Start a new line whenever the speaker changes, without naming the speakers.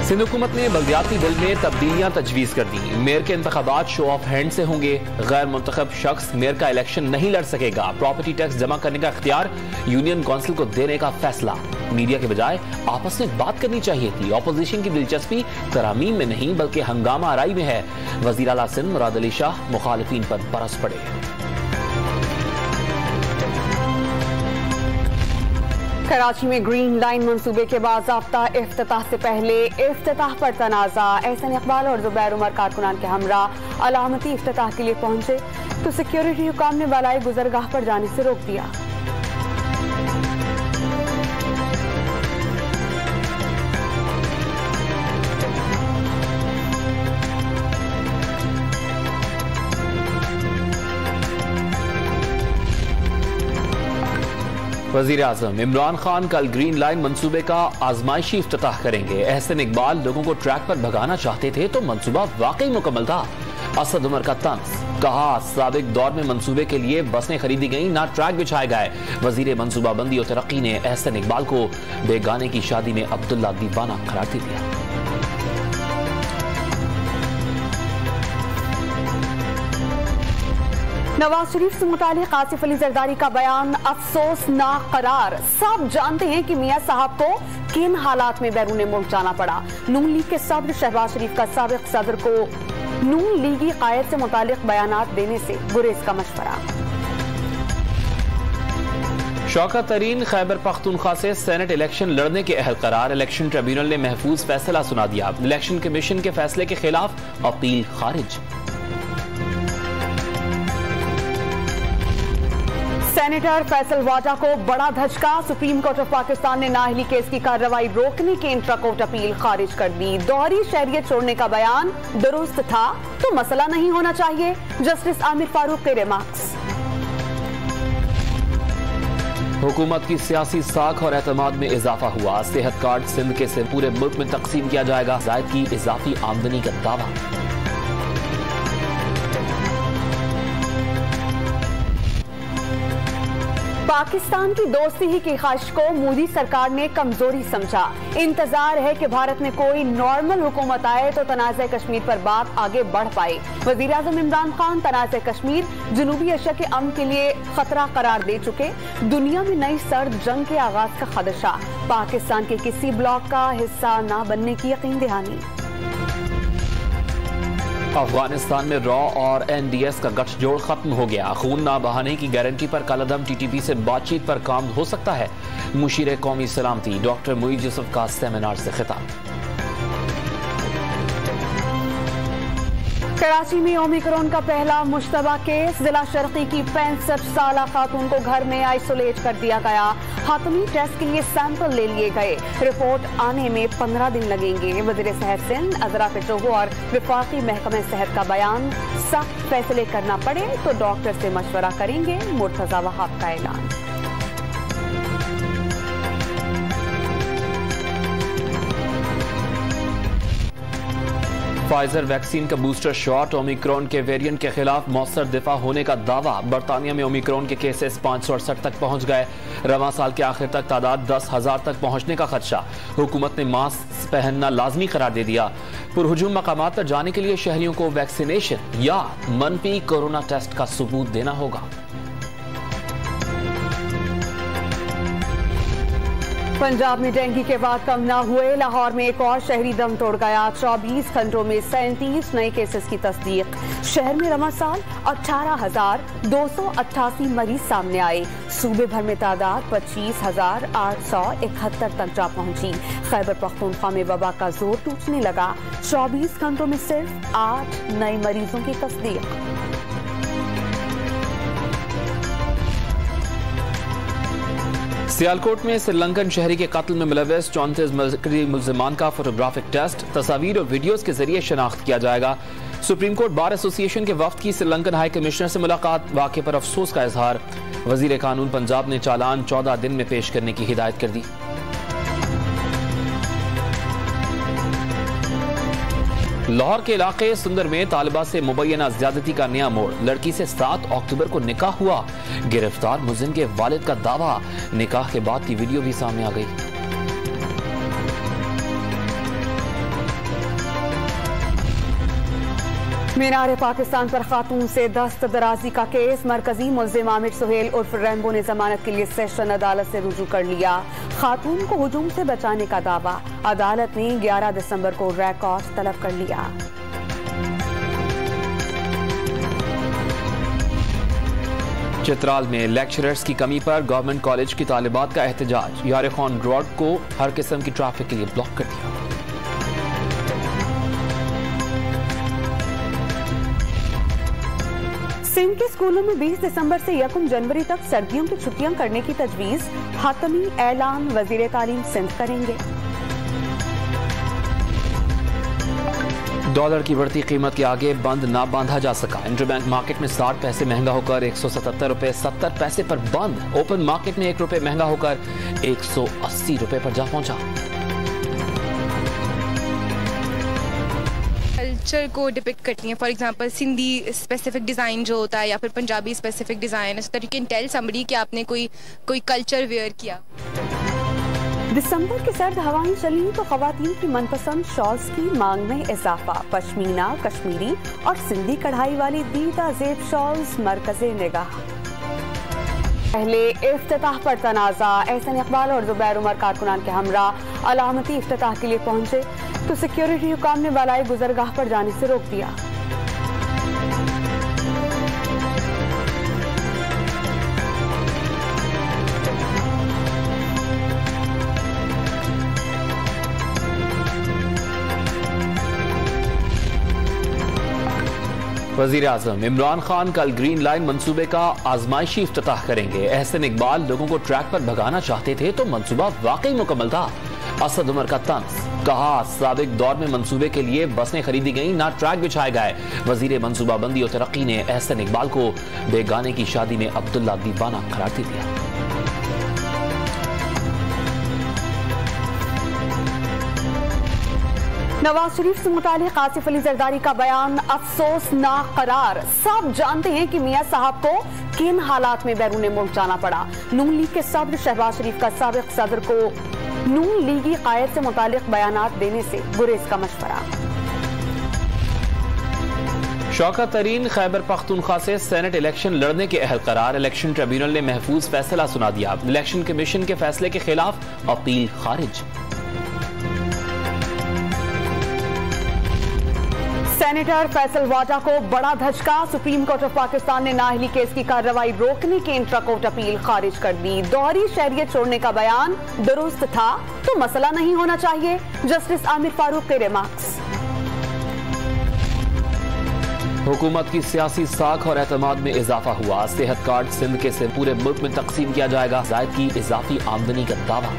सिंध हुकूमत ने बल्दियाती बिल में तब्दीलियां तजवीज कर दी। मेयर के इंतखाबात शो ऑफ हैंड से होंगे। गैर मुंतखब शख्स मेयर का इलेक्शन नहीं लड़ सकेगा। प्रॉपर्टी टैक्स जमा करने का इख्तियार यूनियन काउंसिल को देने का फैसला। मीडिया के बजाय आपस में बात करनी चाहिए थी। ऑपोजिशन की दिलचस्पी तरामीम में नहीं बल्कि हंगामा आराई में है। वजीर आला सिंध मुराद अली शाह मुखालिफिन पर बरस पड़े।
कराची में ग्रीन लाइन मंसूबे के बाज़ाब्ता इफ्तिताह से पहले इफ्तिताह पर तनाज़ा। एहसन इकबाल और जुबैर उमर कारकुनान के हमरा अलामती इफ्तिताह के लिए पहुंचे तो सिक्योरिटी हुकाम ने बालाई गुजरगाह पर जाने से रोक दिया।
वजीर आजम इमरान खान कल ग्रीन लाइन मंसूबे का आजमाइशी इफ्तिताह करेंगे। एहसन इकबाल लोगों को ट्रैक पर भगाना चाहते थे तो मंसूबा वाकई मुकम्मल था। असद उमर का तंज, कहा साबिक दौर में मंसूबे के लिए बसें खरीदी गई ना ट्रैक बिछाए गए। वजीर मंसूबाबंदी और तरक्की ने एहसन इकबाल को बेगाने की शादी में अब्दुल्ला दीवाना करार दे दिया।
नवाज शरीफ से मुतालिक आसिफ अली जरदारी का बयान अफसोसनाक करार। सब जानते हैं कि मियां साहब को किन हालात में बैरून मुल्क जाना पड़ा। नून लीग के सदर शहबाज शरीफ का साबिक सदर को नून लीगी कायद से मुतालिक बयानात देने से गुरेज का मशवरा।
शौकत तरीन खैबर पख्तूनख्वा से सेनेट इलेक्शन लड़ने के अहल करार। इलेक्शन ट्रिब्यूनल ने महफूज फैसला सुना दिया। इलेक्शन कमीशन के फैसले के खिलाफ अपील खारिज।
सेनेटर फैसल वाजा को बड़ा धचका। सुप्रीम कोर्ट ऑफ पाकिस्तान ने नाअहली केस की कार्रवाई रोकने की इंट्रा कोर्ट अपील खारिज कर दी। दोहरी शहरियत छोड़ने का बयान दुरुस्त था तो मसला नहीं होना चाहिए, जस्टिस आमिर फारूक के रिमार्क्स।
हुकूमत की सियासी साख और एतमाद में इजाफा हुआ। सेहत कार्ड सिंध के से पूरे मुल्क में तकसीम किया जाएगा। जायद की इजाफी आमदनी का दावा।
पाकिस्तान की दोस्ती ही की ख्वाहिश को मोदी सरकार ने कमजोरी समझा। इंतजार है कि भारत में कोई नॉर्मल हुकूमत आए तो तनाज़े कश्मीर पर बात आगे बढ़ पाए। वजीर आज़म इमरान खान तनाज़े कश्मीर जनूबी एशिया के अमन के लिए खतरा करार दे चुके। दुनिया में नई सर्द जंग के आगाज का खदशा। पाकिस्तान के किसी ब्लॉक का हिस्सा न बनने की यकीन दहानी।
अफगानिस्तान में रॉ और एनडीएस का गठजोड़ खत्म हो गया। खून ना बहाने की गारंटी पर कलअदम टीटीपी से बातचीत पर काम हो सकता है। मुशीर कौमी सलामती डॉक्टर मुईद यूसुफ का सेमिनार से खिताब।
कराची में ओमिक्रॉन का पहला मुश्तबा केस। जिला शर्की की 65 साला खातून को घर में आइसोलेट कर दिया गया। हातमी टेस्ट के लिए सैंपल ले लिए गए। रिपोर्ट आने में 15 दिन लगेंगे। वजीर सेहत सिंध अजरा पेट्रोगो और विफाकी महकमे सेहत का बयान, सख्त फैसले करना पड़े तो डॉक्टर से मशवरा करेंगे। मुर्तजा वहाब का ऐलान।
फाइजर वैक्सीन का बूस्टर शॉट। ओमिक्रॉन के वेरिएंट के खिलाफ मौसर दिफा होने का दावा। बरतानिया में ओमिक्रॉन के केसेस 568 तक पहुंच गए। रवां साल के आखिर तक तादाद 10,000 तक पहुंचने का खदशा। हुकूमत ने मास्क पहनना लाजमी करार दे दिया। पुरहुजूम मकामात पर जाने के लिए शहरियों को वैक्सीनेशन या मनफी कोरोना टेस्ट का सबूत देना होगा।
पंजाब में डेंगू के बाद कम न हुए। लाहौर में एक और शहरी दम तोड़ गया। 24 घंटों में 37 नए केसेस की तस्दीक। शहर में रवां साल 18,288 मरीज सामने आए। सूबे भर में तादाद 25,871 तक जा पहुंची। खैबर पख्तूनख्वा में वबा का जोर टूटने लगा। 24 घंटों में सिर्फ 8 नए मरीजों की तस्दीक।
सियालकोट में श्रीलंकन शहरी के कत्ल में मुलव्वस 34 मुल्जिमान का फोटोग्राफिक टेस्ट, तस्वीर और वीडियोस के जरिए शनाख्त किया जाएगा। सुप्रीम कोर्ट बार एसोसिएशन के वफ्द की श्रीलंकन हाई कमिश्नर से मुलाकात। वाक़े पर अफसोस का इजहार। वजीर कानून पंजाब ने चालान 14 दिन में पेश करने की हिदायत कर दी। लाहौर के इलाके सुंदर में तालिबा से मुबैना ज्यादती का नया मोड़। लड़की से 7 अक्टूबर को निकाह हुआ। गिरफ्तार मुलजिम के वालिद का दावा। निकाह के बाद की वीडियो भी सामने आ गई।
मीनार पाकिस्तान पर खातून से दस्त दराजी का केस। मरकजी मुल्जिम आमिर सुहेल उर्फ रैम्बो ने जमानत के लिए सेशन अदालत से रुजू कर लिया। खातून को हुजूम से बचाने का दावा। अदालत ने 11 दिसंबर को रिकॉर्ड तलब कर लिया।
चित्राल में लेक्चरर्स की कमी पर गवर्नमेंट कॉलेज की तालिबात का एहतजाज। यार खान रोड को हर किस्म की ट्रैफिक के लिए ब्लॉक कर दिया।
सिंध के स्कूलों में 20 दिसंबर से 1 जनवरी तक सर्दियों की छुट्टियां करने की तजवीज। हातमी ऐलान वजीर तालीम सिंध करेंगे।
डॉलर की बढ़ती कीमत के आगे बंद ना बांधा जा सका। इंटरबैंक मार्केट में 60 पैसे महंगा होकर 177 रुपए 70 पैसे पर बंद। ओपन मार्केट में 1 रुपए महंगा होकर 180 रुपए पर जा पहुंचा।
कल्चर को डिपिक्ट करती हैं। For example Sindhi specific design जो होता है या फिर Punjabi specific design, so that you can tell somebody कि आपने कोई कल्चर वेयर किया।
दिसंबर की सर्द हवाएं चली तो खवातीन की मनपसंद शॉल्स की मांग में इजाफा। पश्मीना, कश्मीरी और सिंधी कढ़ाई वाली दीदा जेब शॉल्स मरकज़े निगाह। पहले इफ्तिताह पर तनाज़ा। एहसन इकबाल और जुबैर उमर कारकुनान के हमरा अलामती इफ्तिताह के लिए पहुंचे तो सिक्योरिटी हुकाम ने बालाई गुजरगाह पर जाने से रोक दिया।
वजीर आजम इमरान खान कल ग्रीन लाइन मंसूबे का आजमाइशी इफ्तिताह करेंगे। एहसन इकबाल लोगों को ट्रैक पर भगाना चाहते थे तो मंसूबा वाकई मुकम्मल था। असद उमर का तंज। कहा साबिक दौर में मंसूबे के लिए बसें खरीदी गई, ना ट्रैक बिछाए गए। वजीर मंसूबाबंदी और तरक्की ने एहसन इकबाल को बेगाने की शादी में अब्दुल्ला दीवाना करार दे दिया।
नवाज शरीफ से मुतालिक आसिफ अली जरदारी का बयान अफसोसनाक करार। सब जानते हैं कि मियां साहब को किन हालात में बैरून मुल्क जाना पड़ा। नून लीग के सदर शहबाज शरीफ का साबिक सदर को नून लीगी कायद से मुतालिक बयानात देने से गुरेज का मशवरा।
शौकत तरीन खैबर पख्तूनख्वा से सेनेट इलेक्शन लड़ने के अहल करार। इलेक्शन ट्रिब्यूनल ने महफूज फैसला सुना दिया। इलेक्शन कमीशन के फैसले के खिलाफ अपील खारिज।
सेनेटर फैसल वाजा को बड़ा धचका। सुप्रीम कोर्ट ऑफ पाकिस्तान ने नाअहली केस की कार्रवाई रोकने की इंट्रा कोर्ट अपील खारिज कर दी। दोहरी शहरियत छोड़ने का बयान दुरुस्त था तो मसला नहीं होना चाहिए। जस्टिस आमिर फारूक के रिमार्क्स।
हुकूमत की सियासी साख और एतमाद में इजाफा हुआ। सेहत कार्ड सिंध के से पूरे मुल्क में तकसीम किया जाएगा। जायद की इजाफी आमदनी का दावा।